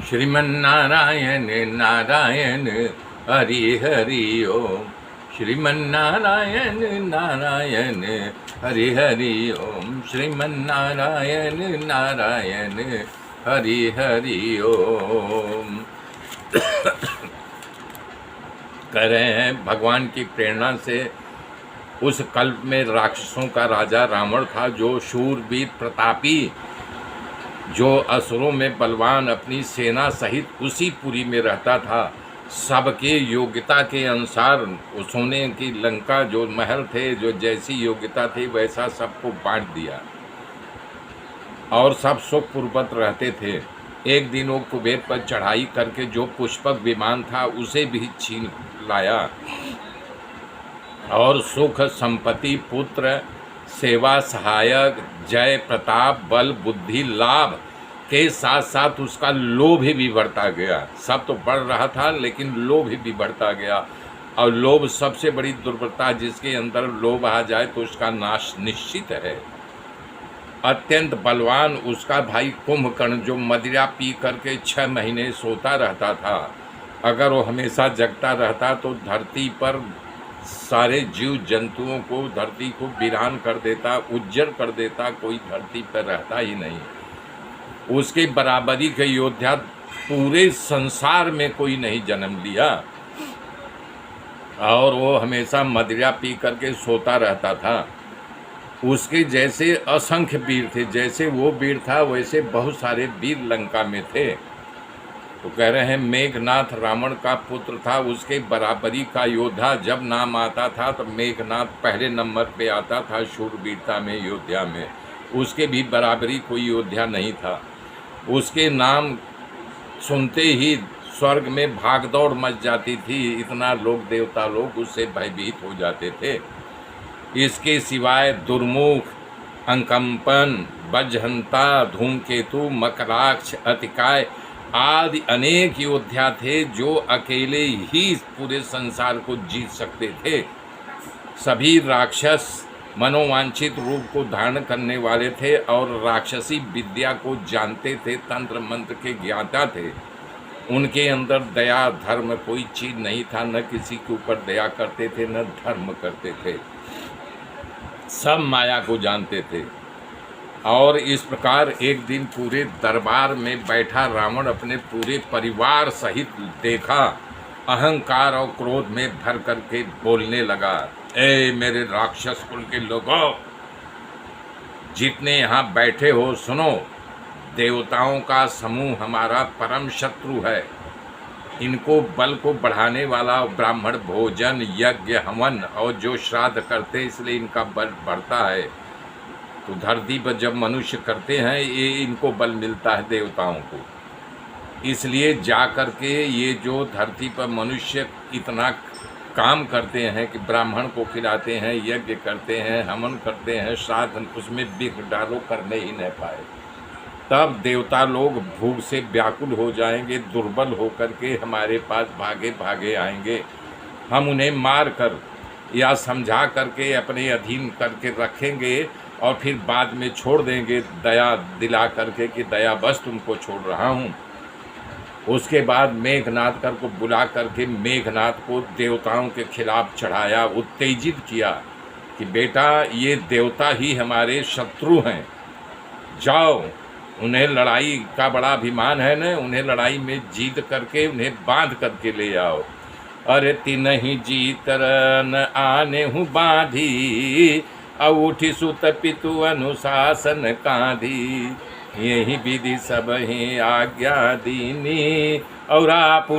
श्रीमन्नारायण नारायण हरि हरि ओम। श्रीमन्नारायण नारायण हरि हरि ओम। श्रीमन्नारायण नारायण हरि हरि ओम। कह रहे हैं भगवान की प्रेरणा से उस कल्प में राक्षसों का राजा रावण था, जो शूरवीर प्रतापी, जो असुरों में बलवान, अपनी सेना सहित उसी पुरी में रहता था। सबके योग्यता के अनुसार सोने की लंका जो महल थे, जो जैसी योग्यता थी वैसा सबको बांट दिया और सब सुखपूर्वक रहते थे। एक दिन वो कुबेर पर चढ़ाई करके जो पुष्पक विमान था उसे भी छीन लाया और सुख, संपत्ति, पुत्र, सेवा, सहायक, जय, प्रताप, बल, बुद्धि, लाभ के साथ साथ उसका लोभ भी बढ़ता गया। सब तो बढ़ रहा था लेकिन लोभ भी बढ़ता गया, और लोभ सबसे बड़ी दुर्बलता। जिसके अंदर लोभ आ जाए तो उसका नाश निश्चित है। अत्यंत बलवान उसका भाई कुंभकर्ण, जो मदिरा पी करके 6 महीने सोता रहता था, अगर वो हमेशा जगता रहता तो धरती पर सारे जीव जंतुओं को, धरती को वीरान कर देता, उज्जड़ कर देता, कोई धरती पर रहता ही नहीं। उसके बराबरी के योद्धा पूरे संसार में कोई नहीं जन्म लिया, और वो हमेशा मदिरा पी करके सोता रहता था। उसके जैसे असंख्य वीर थे, जैसे वो वीर था वैसे बहुत सारे वीर लंका में थे। तो कह रहे हैं मेघनाथ रावण का पुत्र था, उसके बराबरी का योद्धा जब नाम आता था तो मेघनाथ पहले नंबर पे आता था शूरवीरता में, योद्धा में। उसके भी बराबरी कोई योद्धा नहीं था। उसके नाम सुनते ही स्वर्ग में भागदौड़ मच जाती थी, इतना लोग, देवता लोग उससे भयभीत हो जाते थे। इसके सिवाय दुर्मुख, अंकंपन, वज्रहंता, धूमकेतु, मकराक्ष, अतिकाय आदि अनेक योद्धा थे, जो अकेले ही पूरे संसार को जीत सकते थे। सभी राक्षस मनोवांछित रूप को धारण करने वाले थे और राक्षसी विद्या को जानते थे, तंत्र मंत्र के ज्ञाता थे। उनके अंदर दया धर्म कोई चीज नहीं था, न किसी के ऊपर दया करते थे न धर्म करते थे, सब माया को जानते थे। और इस प्रकार एक दिन पूरे दरबार में बैठा रावण अपने पूरे परिवार सहित देखा, अहंकार और क्रोध में भर करके बोलने लगा, ए मेरे राक्षस कुल के लोगों, जितने यहाँ बैठे हो सुनो, देवताओं का समूह हमारा परम शत्रु है। इनको बल को बढ़ाने वाला ब्राह्मण भोजन, यज्ञ, हवन और जो श्राद्ध करते, इसलिए इनका बल बढ़ता है। तो धरती पर जब मनुष्य करते हैं ये इनको बल मिलता है देवताओं को। इसलिए जा कर के ये जो धरती पर मनुष्य इतना काम करते हैं कि ब्राह्मण को खिलाते हैं, यज्ञ करते हैं, हवन करते हैं, श्राद्ध, उसमें विघ्न डालो करने ही नहीं पाए, तब देवता लोग भूख से व्याकुल हो जाएंगे, दुर्बल होकर के हमारे पास भागे भागे आएंगे। हम उन्हें मार कर या समझा करके अपने अधीन करके रखेंगे और फिर बाद में छोड़ देंगे, दया दिला करके कि दया बस तुमको छोड़ रहा हूँ। उसके बाद मेघनाथ कर को बुला करके मेघनाथ को देवताओं के खिलाफ चढ़ाया, उत्तेजित किया कि बेटा ये देवता ही हमारे शत्रु हैं, जाओ उन्हें लड़ाई का बड़ा अभिमान है न, उन्हें लड़ाई में जीत करके उन्हें बांध करके ले आओ। अरे तिनहि जीत न आने हूँ बांधी, औठी सुत पितु अनुशासन कांधी, यही विधि सब ही आज्ञा दीनी और आप